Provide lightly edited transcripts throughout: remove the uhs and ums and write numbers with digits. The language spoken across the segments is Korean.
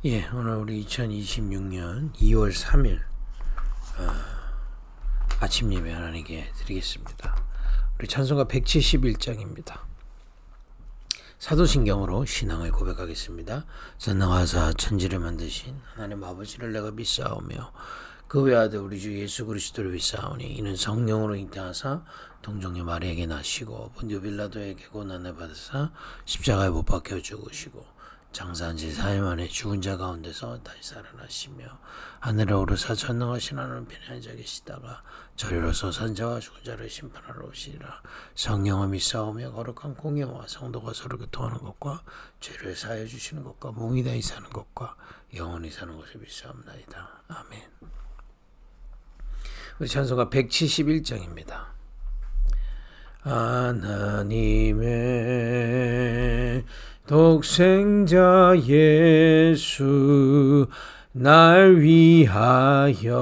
오늘 우리 2026년 2월 3일 아침 예배 하나님께 드리겠습니다. 우리 찬송가 171장입니다. 사도신경으로 신앙을 고백하겠습니다. 전능하사 천지를 만드신 하나님 아버지를 내가 믿사오며 그 외아들 우리 주 예수 그리스도를 믿사오니 이는 성령으로 잉태하사 동정녀 마리아에게 나시고 본디오 빌라도에게 고난을 받으사 십자가에 못 박혀 죽으시고 장사한 지 4일 만에 죽은 자 가운데서 다시 살아나시며 하늘에 오르사 전능하신 하나님 편에 앉아 계시다가 저리로서 산자와 죽은 자를 심판하러 오시리라. 성령을 믿사오며 거룩한 공예와 성도가 서로 교통하는 것과 죄를 사하여 주시는 것과 몽이다이 사는 것과 영원히 사는 것을 믿사옵나이다. 아멘. 우리 찬송가 171장입니다. 하나님의 독생자 예수 날 위하여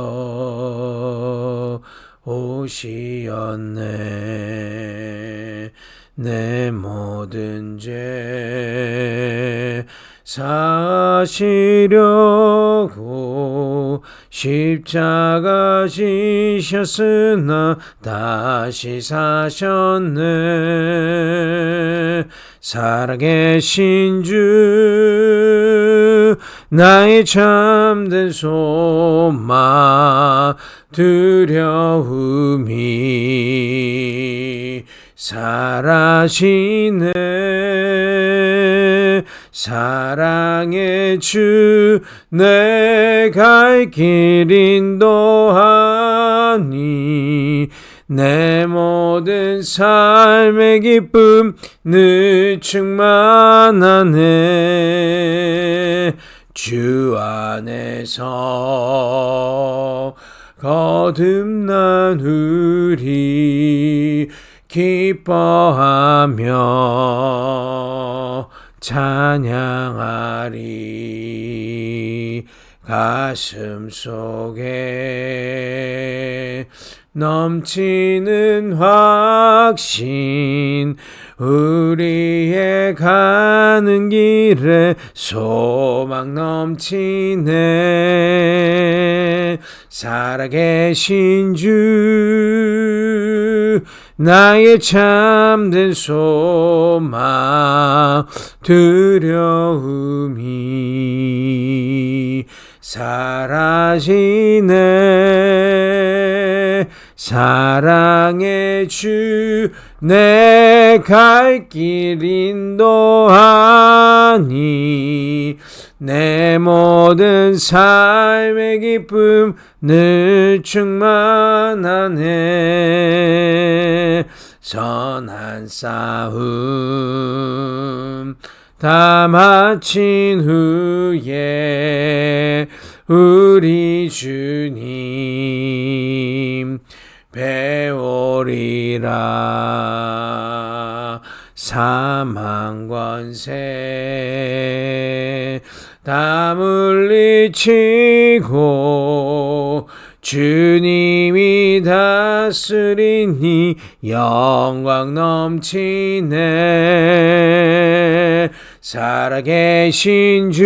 오시었네. 내 모든 죄 사시려고 십자가 지셨으나 다시 사셨네. 살아계신 주 나의 참된 소망 두려움이 사라지네. 사랑의 주 내 갈 길 인도하니 내 모든 삶의 기쁨 늘 충만하네. 주 안에서 거듭난 우리 기뻐하며 찬양하리. 가슴 속에 넘치는 확신 우리의 가는 길에 소망 넘치네. 살아계신 주 나의 참된 소망 두려움이 사라지네. 사랑의 주 내 갈 길 인도하니 내 모든 삶의 기쁨 늘 충만하네. 선한 싸움 다 마친 후에 우리 주님 배우리라. 사망 권세 다 물리치고 주님이 다스리니 영광 넘치네. 살아계신 주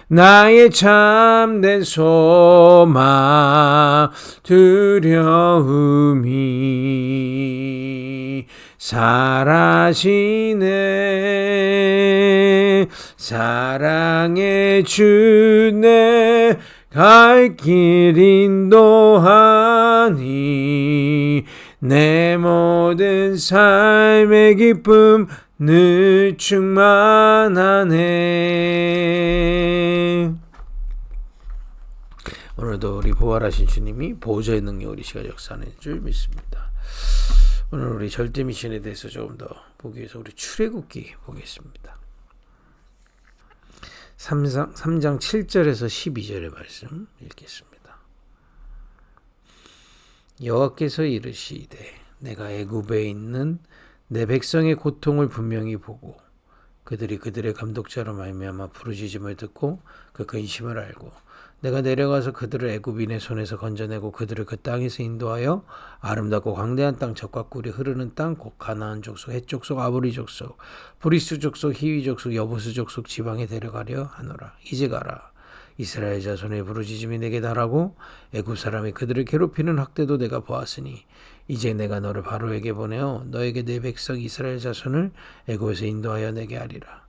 나의 참된 소망 두려움이 사라지네. 사랑의 주 내 갈 길 인도하니 내 모든 삶의 기쁨 늘 충만하네. 오늘도 우리 부활하신 주님이 보호자의 능력 우리 시간 역사하는 줄 믿습니다. 오늘 우리 절대 미션에 대해서 조금 더 보기 위해서 우리 출애굽기 보겠습니다. 3장 7절에서 12절의 말씀 읽겠습니다. 여호와께서 이르시되 내가 애굽에 있는 내 백성의 고통을 분명히 보고 그들이 그들의 감독자로 말미암아 부르짖음을 듣고 그 근심을 알고 내가 내려가서 그들을 애굽인의 손에서 건져내고 그들을 그 땅에서 인도하여 아름답고 광대한 땅 젖과 꿀이 흐르는 땅 곧 가나안 족속 헷 족속 아브리 족속 브리스 족속 히위 족속 여부스 족속 지방에 데려가려 하노라. 이제 가라. 이스라엘 자손의 부르짖음이 내게 달하고 애굽 사람이 그들을 괴롭히는 학대도 내가 보았으니 이제 내가 너를 바로에게 보내어 너에게 내 백성 이스라엘 자손을 애굽에서 인도하여 내게 하리라.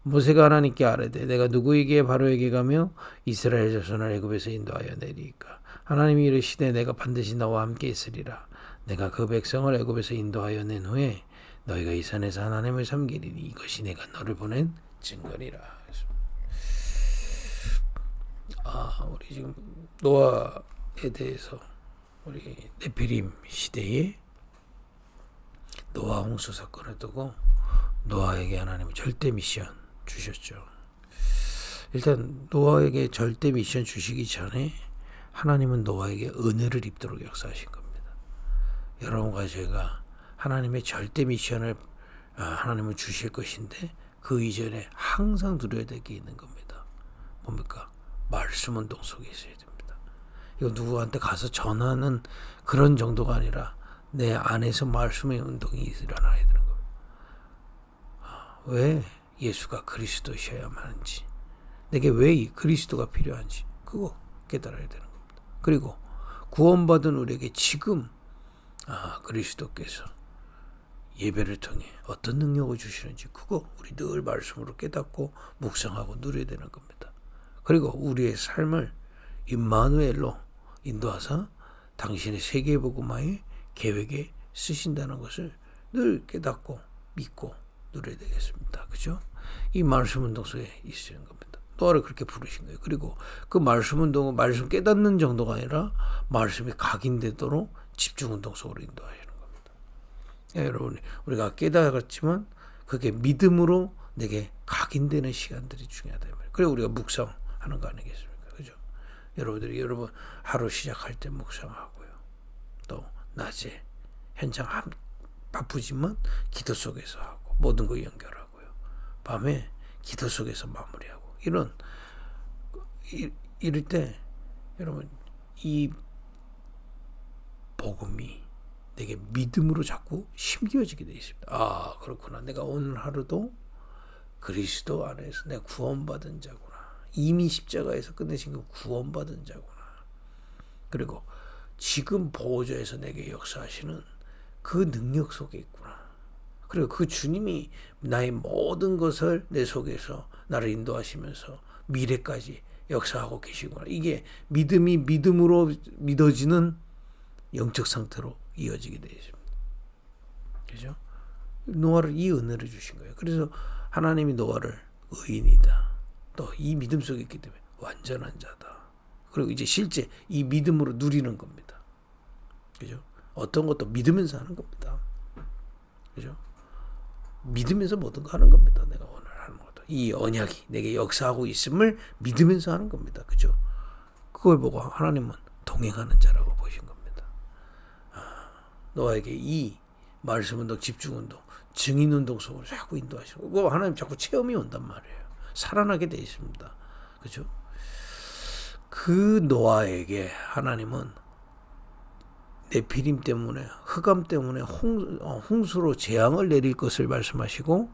모세가 하나님께 아뢰되 내가 누구에게 바로에게 가며 이스라엘 자손을 애굽에서 인도하여 내리까. 하나님이 이르시되 내가 반드시 너와 함께 있으리라. 내가 그 백성을 애굽에서 인도하여 낸 후에 너희가 이 산에서 하나님을 섬기리니 이것이 내가 너를 보낸 증거리라. 우리 지금 노아에 대해서 우리 네피림 시대에 노아 홍수 사건을 두고 노아에게 하나님은 절대 미션 주셨죠. 일단 노아에게 절대 미션 주시기 전에 하나님은 노아에게 은혜를 입도록 역사하신 겁니다. 여러분과 제가 하나님의 절대 미션을 하나님은 주실 것인데 그 이전에 항상 누려야 될 게 있는 겁니다. 뭡니까? 말씀 운동 속에 있어야 됩니다. 이거 누구한테 가서 전하는 그런 정도가 아니라 내 안에서 말씀의 운동이 일어나야 되는 겁니다. 왜 예수가 그리스도셔야만 하는지, 내게 왜 이 그리스도가 필요한지 그거 깨달아야 되는 겁니다. 그리고 구원받은 우리에게 지금 그리스도께서 예배를 통해 어떤 능력을 주시는지 그거 우리 늘 말씀으로 깨닫고 묵상하고 누려야 되는 겁니다. 그리고 우리의 삶을 임마누엘로 인도하사 당신의 세계복음화의 계획에 쓰신다는 것을 늘 깨닫고 믿고 누려야 되겠습니다. 그죠? 이 말씀 운동 속에 있으는 겁니다. 노아를 그렇게 부르신 거예요. 그리고 그 말씀 운동은 말씀 깨닫는 정도가 아니라 말씀이 각인되도록 집중 운동 속으로 인도하시는 겁니다. 여러분, 우리가 깨달았지만 그게 믿음으로 내게 각인되는 시간들이 중요하다. 그리고 우리가 묵상하는 거 아니겠습니까? 그죠? 여러분 하루 시작할 때 묵상하고요. 또 낮에 현장 바쁘지만 기도 속에서 하고 모든 거 연결하고요. 밤에 기도 속에서 마무리하고 이럴 때 여러분 이 복음이 내게 믿음으로 자꾸 심겨지게 되어 있습니다. 그렇구나. 내가 오늘 하루도 그리스도 안에서 내가 구원받은 자구나. 이미 십자가에서 끝내신 그 구원받은 자구나. 그리고 지금 보호자에서 내게 역사하시는 그 능력 속에 있구나. 그리고 그 주님이 나의 모든 것을 내 속에서 나를 인도하시면서 미래까지 역사하고 계시구나. 이게 믿음이 믿음으로 믿어지는 영적 상태로 이어지게 되어 있습니다. 그죠? 노아를 이 은혜를 주신 거예요. 그래서 하나님이 노아를 의인이다. 또 이 믿음 속에 있기 때문에 완전한 자다. 그리고 이제 실제 이 믿음으로 누리는 겁니다. 그죠? 어떤 것도 믿으면서 하는 겁니다. 그죠? 믿으면서 모든 거 하는 겁니다. 내가 오늘 하는 것도. 이 언약이 내게 역사하고 있음을 믿으면서 하는 겁니다. 그죠? 그걸 보고 하나님은 동행하는 자라고 보신 겁니다. 노아에게 이 말씀 운동, 집중 운동, 증인 운동 속으로 자꾸 인도하시고, 그거 하나님 자꾸 체험이 온단 말이에요. 살아나게 돼 있습니다. 그죠? 그 노아에게 하나님은 네피림 때문에 흑암 때문에 홍수로 재앙을 내릴 것을 말씀하시고,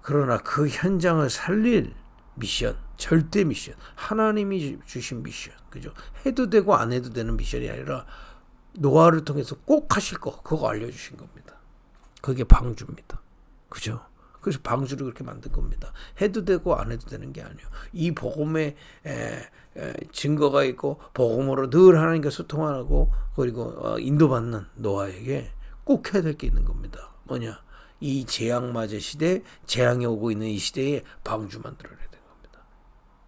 그러나 그 현장을 살릴 미션, 절대 미션, 하나님이 주신 미션, 그죠? 해도 되고 안 해도 되는 미션이 아니라 노아를 통해서 꼭 하실 거, 그거 알려주신 겁니다. 그게 방주입니다. 그죠? 그래서 방주를 그렇게 만든 겁니다. 해도 되고 안 해도 되는 게 아니에요. 이 복음에 증거가 있고 복음으로 늘 하나님과 소통하고 그리고 인도받는 노아에게 꼭 해야 될 게 있는 겁니다. 뭐냐? 이 재앙 맞은 시대, 재앙이 오고 있는 이 시대에 방주 만들어야 되는 겁니다.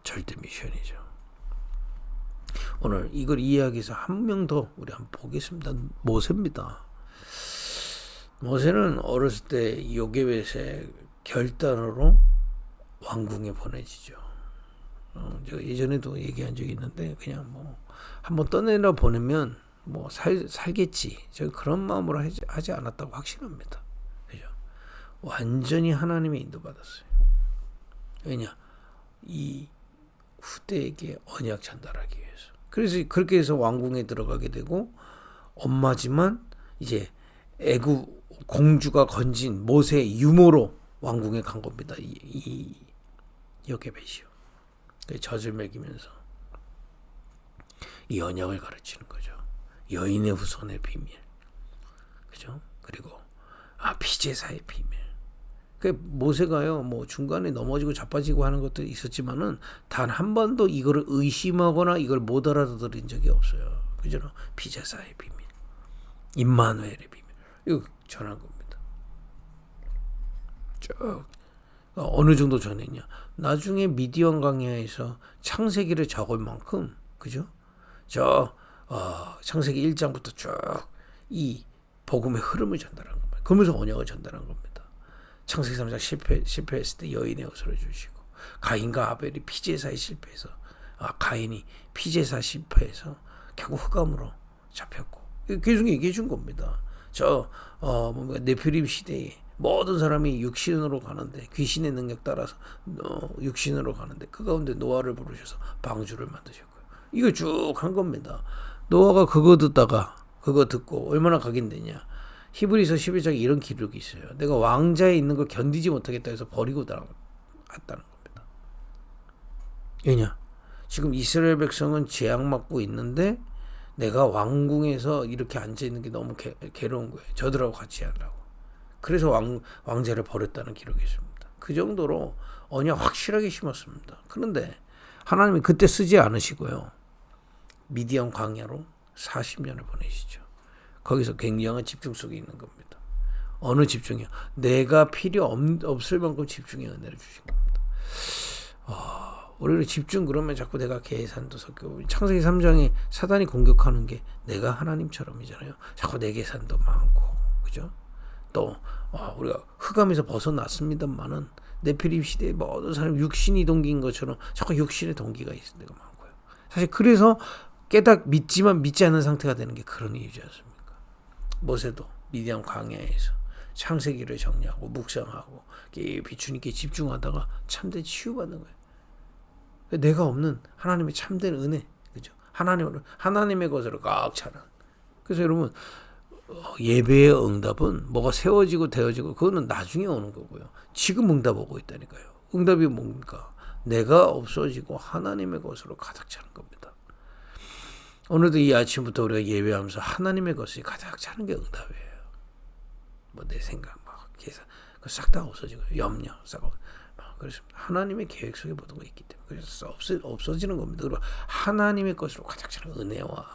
절대 미션이죠. 오늘 이걸 이해하기 위해서 한 명 더 우리 한번 보겠습니다. 모세입니다. 모세는 어렸을 때 요게벳의 결단으로 왕궁에 보내지죠. 제가 예전에도 얘기한 적이 있는데 그냥 뭐 한번 떠내려 보내면 뭐 살겠지. 제가 그런 마음으로 하지 않았다고 확신합니다. 그죠? 완전히 하나님의 인도받았어요. 왜냐? 이 후대에게 언약 전달하기 위해서. 그래서 그렇게 해서 왕궁에 들어가게 되고, 엄마지만 이제 애굽 공주가 건진 모세의 유모로 왕궁에 간 겁니다. 이 요게벳이요. 젖을 먹이면서 이 언약을 가르치는 거죠. 여인의 후손의 비밀, 그죠? 그리고 피제사의 비밀. 그 모세가요, 뭐 중간에 넘어지고 자빠지고 하는 것도 있었지만은 단 한 번도 이거를 의심하거나 이걸 못 알아들은 적이 없어요. 그죠? 피제사의 비밀, 임마누엘의 비밀, 이거 전한 겁니다. 쭉 어느 정도 전했냐? 나중에 미디안 강야에서 창세기를 적을 만큼, 그죠? 창세기 1장부터 쭉 이 복음의 흐름을 전달한 겁니다. 그러면서 언약을 전달한 겁니다. 창세기 3장 실패했을 때 여인의 옷을 주시고, 가인과 아벨이 피제사에 실패해서, 가인이 피제사 실패해서 결국 흑암으로 잡혔고, 계속 얘기해 준 겁니다. 네피림 시대에 모든 사람이 육신으로 가는데, 귀신의 능력 따라서 육신으로 가는데, 그 가운데 노아를 부르셔서 방주를 만드셨고요. 이거 쭉 한 겁니다. 노아가 그거 듣고 얼마나 각인되냐. 히브리서 11장에 이런 기록이 있어요. 내가 왕자에 있는 걸 견디지 못하겠다 해서 버리고 왔다는 겁니다. 왜냐? 지금 이스라엘 백성은 재앙받고 있는데 내가 왕궁에서 이렇게 앉아있는 게 너무 괴로운 거예요. 저들하고 같이 하려고. 그래서 왕자를 버렸다는 기록이 있습니다. 그 정도로 언약 확실하게 심었습니다. 그런데 하나님이 그때 쓰지 않으시고요. 미디안 광야로 40년을 보내시죠. 거기서 굉장한 집중 속에 있는 겁니다. 어느 집중이요? 내가 필요 없을 만큼 집중의 은혜를 주신 겁니다. 우리는 집중 그러면 자꾸 내가 계산도 섞여. 창세기 3장에 사단이 공격하는 게 내가 하나님처럼이잖아요. 자꾸 내 계산도 많고, 그죠? 또 우리가 흑암에서 벗어났습니다만은 네피림 시대의 모든 사람이 육신이 동기인 것처럼 자꾸 육신의 동기가 있을 때가 많고요. 사실 그래서 믿지만 믿지 않는 상태가 되는 게 그런 이유지 않습니까? 모세도 미디안 광야에서 창세기를 정리하고 묵상하고 깊이 주님께 집중하다가 참된 치유받는 거예요. 내가 없는 하나님의 참된 은혜, 그죠? 하나님의 것으로 꽉 차는. 그래서 여러분, 예배의 응답은 뭐가 세워지고 되어지고 그거는 나중에 오는 거고요. 지금 응답 오고 있다니까요. 응답이 뭡니까? 내가 없어지고 하나님의 것으로 가득 차는 겁니다. 오늘도 이 아침부터 우리가 예배하면서 하나님의 것이 가득 차는 게 응답이에요. 뭐 내 생각, 계산, 싹 다 없어지고, 염려, 그래서 하나님의 계획 속에 모든 거 있기 때문에 그래서 없어지는 겁니다. 그리고 하나님의 것으로 가득 차는 은혜와,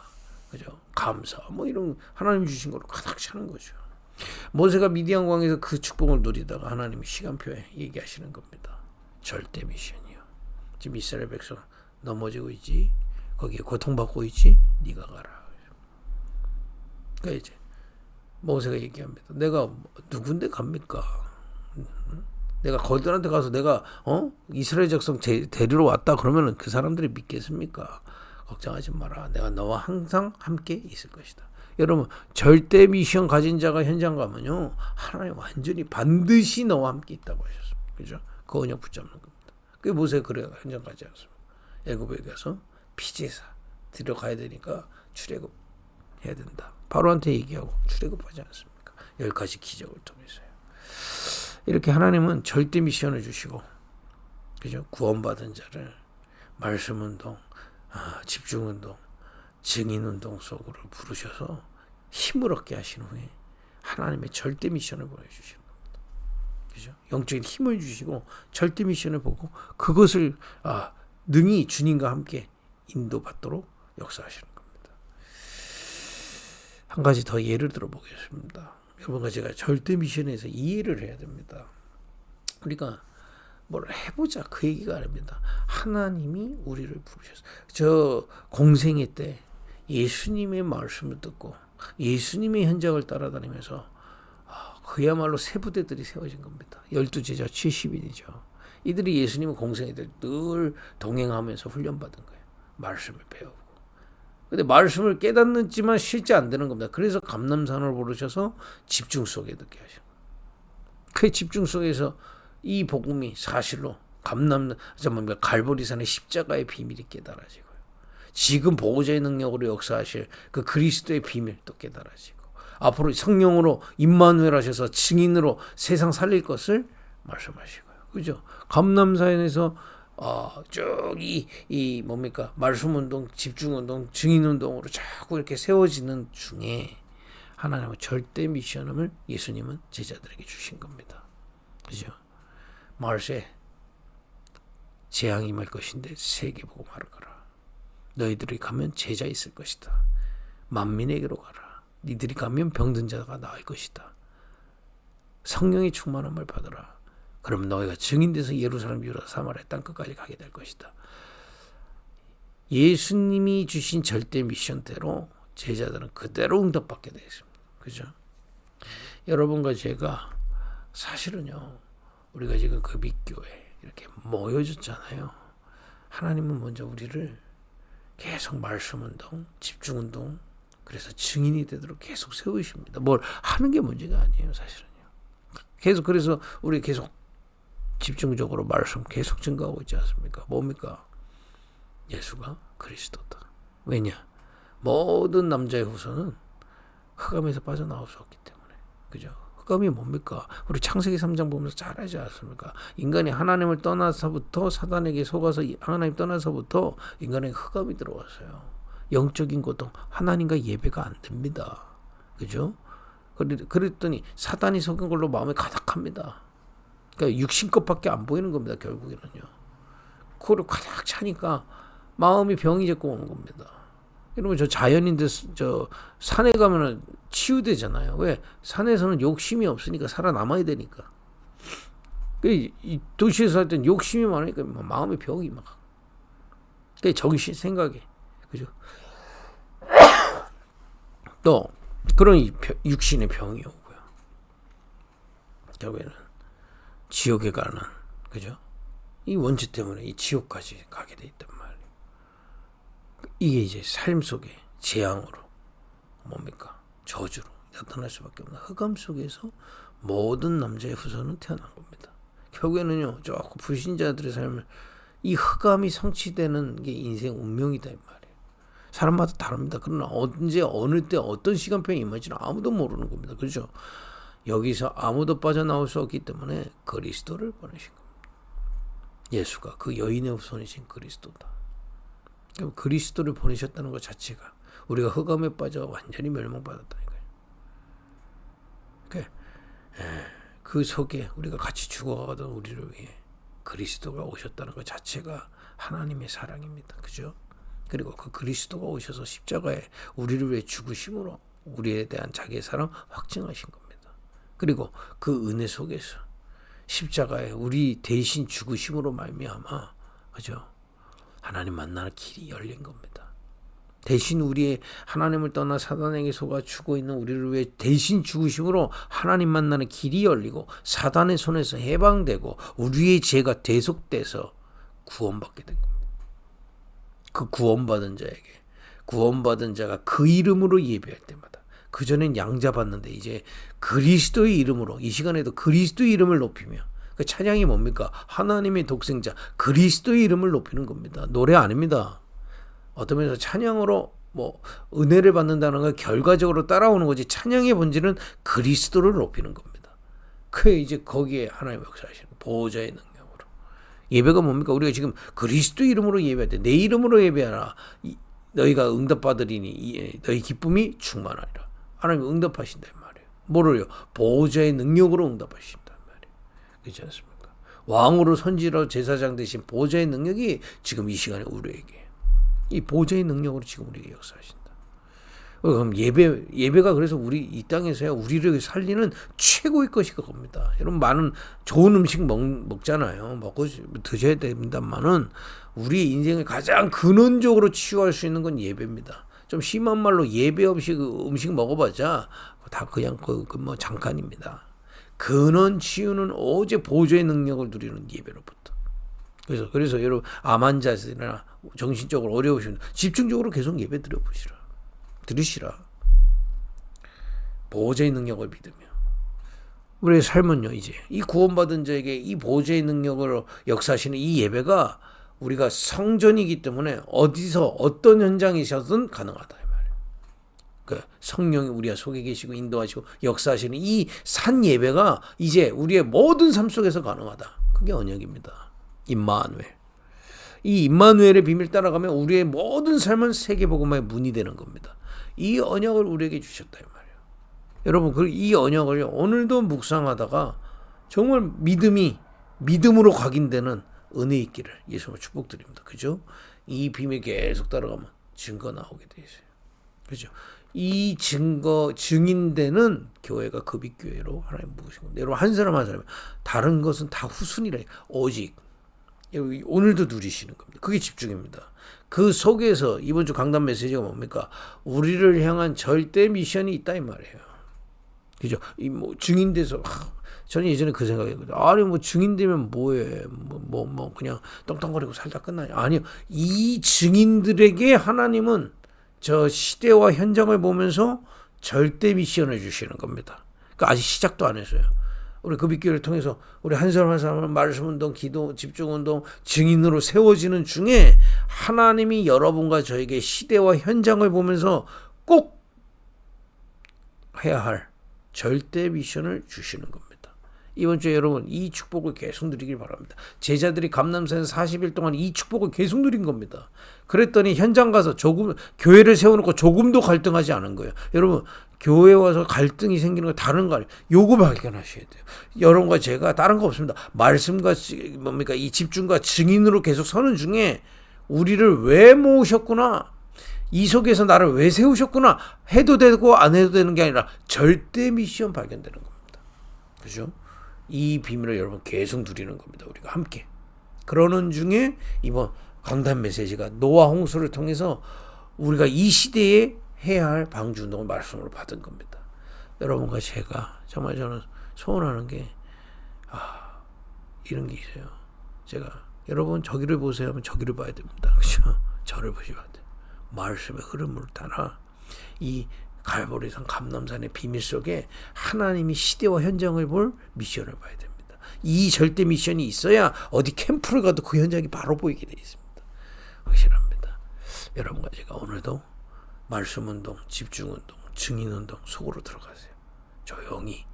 그죠? 감사, 이런 하나님 주신 걸로 가득 차는 거죠. 모세가 미디안 광에서 그 축복을 누리다가 하나님이 시간표에 얘기하시는 겁니다. 절대 미션이요. 지금 이스라엘 백성 넘어지고 있지. 거기에 고통받고 있지. 네가 가라. 그러니까 이제 모세가 얘기합니다. 내가 누군데 갑니까? 내가 거들한테 가서 내가 이스라엘 백성 데리러 왔다 그러면은 그 사람들이 믿겠습니까? 걱정하지 마라. 내가 너와 항상 함께 있을 것이다. 여러분, 절대 미션 가진 자가 현장 가면요, 하나님 완전히 반드시 너와 함께 있다고 하셨습니다. 그죠? 그 언약 붙잡는 겁니다. 그게 모세가 그래 현장 가지 않습니다. 애굽에 가서 피제사 들어가야 되니까 출애굽 해야 된다. 바로한테 얘기하고 출애굽하지 않습니까? 10가지 기적을 통해서요. 이렇게 하나님은 절대 미션을 주시고, 그죠? 구원받은 자를 말씀 운동, 집중 운동, 증인 운동 속으로 부르셔서 힘을 얻게 하신 후에 하나님의 절대 미션을 보내주시는 겁니다. 그죠? 영적인 힘을 주시고 절대 미션을 보고 그것을 능히 주님과 함께 인도받도록 역사하시는 겁니다. 한 가지 더 예를 들어보겠습니다. 여러분과 제가 절대 미션에서 이해를 해야 됩니다. 우리가 뭘 해보자 그 얘기가 아닙니다. 하나님이 우리를 부르셨어요. 저 공생애 때 예수님의 말씀을 듣고 예수님의 현장을 따라다니면서 그야말로 세 부대들이 세워진 겁니다. 12제자 70인이죠. 이들이 예수님의 공생애 때 늘 동행하면서 훈련받은 거예요. 말씀을 배우고. 근데 말씀을 깨닫지만 실제 안 되는 겁니다. 그래서 감람산을 부르셔서 집중 속에 듣게 하신 거예요. 그 집중 속에서 이 복음이 사실로 갈보리산의 십자가의 비밀이 깨달아지고요. 지금 보호자의 능력으로 역사하실 그 그리스도의 비밀도 깨달아지고 앞으로 성령으로 임마누엘 하셔서 증인으로 세상 살릴 것을 말씀하시고요. 그죠? 감남사연에서 쭉 이 뭡니까? 말씀운동, 집중운동, 증인운동으로 자꾸 이렇게 세워지는 중에 하나님의 절대 미션을 예수님은 제자들에게 주신 겁니다. 그죠? 마르세 재앙이 임할 것인데 세계 보고 말하거라. 너희들이 가면 제자 있을 것이다. 만민에게로 가라. 니들이 가면 병든 자가 나을 것이다. 성령의 충만함을 받으라. 그럼 너희가 증인돼서 예루살렘, 유다, 사마리아 땅 끝까지 가게 될 것이다. 예수님이 주신 절대 미션대로 제자들은 그대로 응답받게 되어 있습니다. 그죠? 여러분과 제가 사실은요, 우리가 지금 그 빛교회 이렇게 모여졌잖아요. 하나님은 먼저 우리를 계속 말씀운동, 집중운동, 그래서 증인이 되도록 계속 세우십니다. 뭘 하는 게 문제가 아니에요, 사실은요. 계속 그래서 우리 계속 집중적으로 말씀 계속 증거하고 있지 않습니까? 뭡니까? 예수가 그리스도다. 왜냐? 모든 남자의 후손은 흑암에서 빠져나올 수 없기 때문에. 그죠? 흑암이 뭡니까? 우리 창세기 3장 보면서 잘 알지 않습니까? 인간이 하나님을 떠나서부터 사단에게 속아서 하나님 떠나서부터 인간에게 흑암이 들어왔어요. 영적인 고통, 하나님과 예배가 안 됩니다. 그죠? 그랬더니 사단이 속은 걸로 마음이 가득합니다. 그러니까 육신 것밖에 안 보이는 겁니다. 결국에는요. 그걸 가득 차니까 마음이 병이 자꾸 오는 겁니다. 여러분 저 자연인데 저 산에 가면은 치유되잖아요. 왜? 산에서는 욕심이 없으니까 살아남아야 되니까. 이 도시에서 살 때는 욕심이 많으니까 마음의 병이 막. 정신 생각에. 그죠? 또 그런 육신의 병이 오고요. 결국에는 지옥에 가는, 그죠? 이 원죄 때문에 이 지옥까지 가게 돼 있단 말이에요. 이게 이제 삶 속에 재앙으로 뭡니까? 저주로 나타날 수밖에 없는 흑암 속에서 모든 남자의 후손은 태어난 겁니다. 결국에는요, 조금 불신자들의 삶을 이 흑암이 성취되는 게 인생 운명이다 이 말이에요. 사람마다 다릅니다. 그러나 언제 어느 때 어떤 시간표에 임할지는 아무도 모르는 겁니다. 그렇죠? 여기서 아무도 빠져나올 수 없기 때문에 그리스도를 보내신 겁니다. 예수가 그 여인의 후손이신 그리스도다. 그리스도를 보내셨다는 것 자체가 우리가 흑암에 빠져 완전히 멸망받았다니까요. 그 속에 우리가 같이 죽어가던 우리를 위해 그리스도가 오셨다는 것 자체가 하나님의 사랑입니다. 그죠? 그리고 그 그리스도가 오셔서 십자가에 우리를 위해 죽으심으로 우리에 대한 자기의 사랑 확증하신 겁니다. 그리고 그 은혜 속에서 십자가에 우리 대신 죽으심으로 말미암아, 그죠? 하나님 만나는 길이 열린 겁니다. 대신 우리의 하나님을 떠나 사단에게 속아 죽어 있는 우리를 위해 대신 죽으심으로 하나님 만나는 길이 열리고 사단의 손에서 해방되고 우리의 죄가 대속돼서 구원받게 된 겁니다. 그 구원받은 자가 그 이름으로 예배할 때마다, 그전엔 양자 받는데 이제 그리스도의 이름으로, 이 시간에도 그리스도의 이름을 높이며, 그 찬양이 뭡니까? 하나님의 독생자 그리스도의 이름을 높이는 겁니다. 노래 아닙니다. 어떤 면에서 찬양으로 은혜를 받는다는 건 결과적으로 따라오는 거지, 찬양의 본질은 그리스도를 높이는 겁니다. 그게 이제 거기에 하나님의 역사하시는 보호자의 능력으로. 예배가 뭡니까? 우리가 지금 그리스도 이름으로 예배할 때, 내 이름으로 예배하라. 너희가 응답받으리니 너희 기쁨이 충만하리라. 하나님이 응답하신단 말이에요. 뭐를요? 보호자의 능력으로 응답하신단 말이에요. 그렇지 않습니까? 왕으로 선지로 제사장 되신 보호자의 능력이 지금 이 시간에 우리에게, 이 보호자의 능력으로 지금 우리에게 역사하신다. 그럼 예배가 그래서 우리 이 땅에서야 우리를 살리는 최고의 것이 그겁니다. 여러분 많은 좋은 음식 먹잖아요. 먹고 드셔야 됩니다만은 우리 인생을 가장 근원적으로 치유할 수 있는 건 예배입니다. 좀 심한 말로 예배 없이 그 음식 먹어봤자 다 그냥 뭐 잠깐입니다. 근원 치유는 오직 보호자의 능력을 누리는 예배로부터. 그래서 여러분 암 환자들이나 정신적으로 어려우신 집중적으로 계속 예배 들으시라. 보호자의 능력을 믿으며 우리의 삶은요, 이제 이 구원받은 자에게 이 보좌의 능력으로 역사하시는 이 예배가 우리가 성전이기 때문에 어디서 어떤 현장이셔든 가능하다 이 말이에요. 그 성령이 우리 속에 계시고 인도하시고 역사하시는 이 산 예배가 이제 우리의 모든 삶 속에서 가능하다. 그게 언약입니다. 임마누엘. 이 임마누엘의 비밀 따라가면 우리의 모든 삶은 세계복음화의 문이 되는 겁니다. 이 언약을 우리에게 주셨다 이 말이에요. 여러분, 이 언약을 오늘도 묵상하다가 정말 믿음으로 각인되는 은혜 있기를 예수님으로 축복드립니다. 그죠? 이 비밀 계속 따라가면 증거 나오게 돼 있어요. 그죠? 이 증인되는 교회가 급입교회로 하나님 부으신 겁니다. 여러분, 한 사람 한 사람, 다른 것은 다 후순위라. 오직 오늘도 누리시는 겁니다. 그게 집중입니다. 그 속에서 이번 주 강단 메시지가 뭡니까? 우리를 향한 절대 미션이 있다 이 말이에요. 그죠? 이 증인돼서 저는 예전에 그 생각이었거든요. 아니 증인되면 뭐해? 그냥 떵떵거리고 살다 끝나냐? 아니요. 이 증인들에게 하나님은 저 시대와 현장을 보면서 절대 미션을 주시는 겁니다. 그러니까 아직 시작도 안 했어요. 우리 급입교회를 통해서 우리 한 사람 한 사람은 말씀운동, 기도, 집중운동, 증인으로 세워지는 중에 하나님이 여러분과 저에게 시대와 현장을 보면서 꼭 해야 할 절대 미션을 주시는 겁니다. 이번 주에 여러분 이 축복을 계속 누리길 바랍니다. 제자들이 감람산에서 40일 동안 이 축복을 계속 누린 겁니다. 그랬더니 현장 가서 교회를 세워놓고 조금도 갈등하지 않은 거예요. 여러분, 교회 와서 갈등이 생기는 거 다른 거 아니에요. 요거 발견하셔야 돼요. 여러분과 제가 다른 거 없습니다. 말씀과 이 집중과 증인으로 계속 서는 중에 우리를 왜 모으셨구나, 이 속에서 나를 왜 세우셨구나 해도 되고 안 해도 되는 게 아니라 절대 미션 발견되는 겁니다. 그죠? 이 비밀을 여러분 계속 누리는 겁니다. 우리가 함께. 그러는 중에 이번 강단 메시지가 노아 홍수를 통해서 우리가 이 시대에 해야 할 방주운동을 말씀으로 받은 겁니다. 여러분과 제가 정말 저는 소원하는 게 이런 게 있어요. 제가 여러분 저기를 보세요 하면 저기를 봐야 됩니다. 그렇죠? 저를 보시면 안 돼요. 말씀의 흐름을 따라 이 갈보리산 감람산의 비밀 속에 하나님이 시대와 현장을 볼 미션을 봐야 됩니다. 이 절대 미션이 있어야 어디 캠프를 가도 그 현장이 바로 보이게 되어 있습니다. 확실합니다. 여러분과 제가 오늘도 말씀운동, 집중운동, 증인운동 속으로 들어가세요. 조용히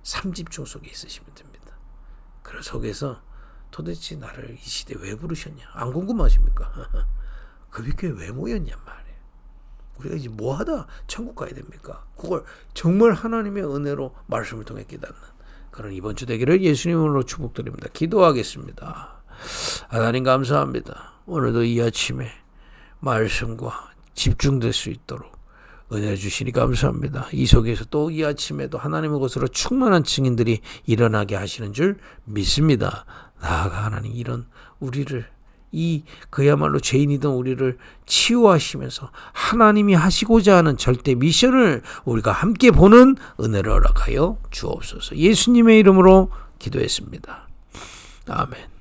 삼집중 속에 있으시면 됩니다. 그 속에서 도대체 나를 이 시대에 왜 부르셨냐? 안 궁금하십니까? 급입교회 왜 모였냔 말이에요. 우리가 이제 뭐하다 천국 가야 됩니까? 그걸 정말 하나님의 은혜로 말씀을 통해 깨닫는 그런 이번 주 되기를 예수님으로 축복드립니다. 기도하겠습니다. 하나님 감사합니다. 오늘도 이 아침에 말씀과 집중될 수 있도록 은혜 주시니 감사합니다. 이 속에서 또 이 아침에도 하나님의 것으로 충만한 증인들이 일어나게 하시는 줄 믿습니다. 나아가 하나님 이런 우리를 그야말로 죄인이던 우리를 치유하시면서 하나님이 하시고자 하는 절대 미션을 우리가 함께 보는 은혜를 허락하여 주옵소서. 예수님의 이름으로 기도했습니다. 아멘.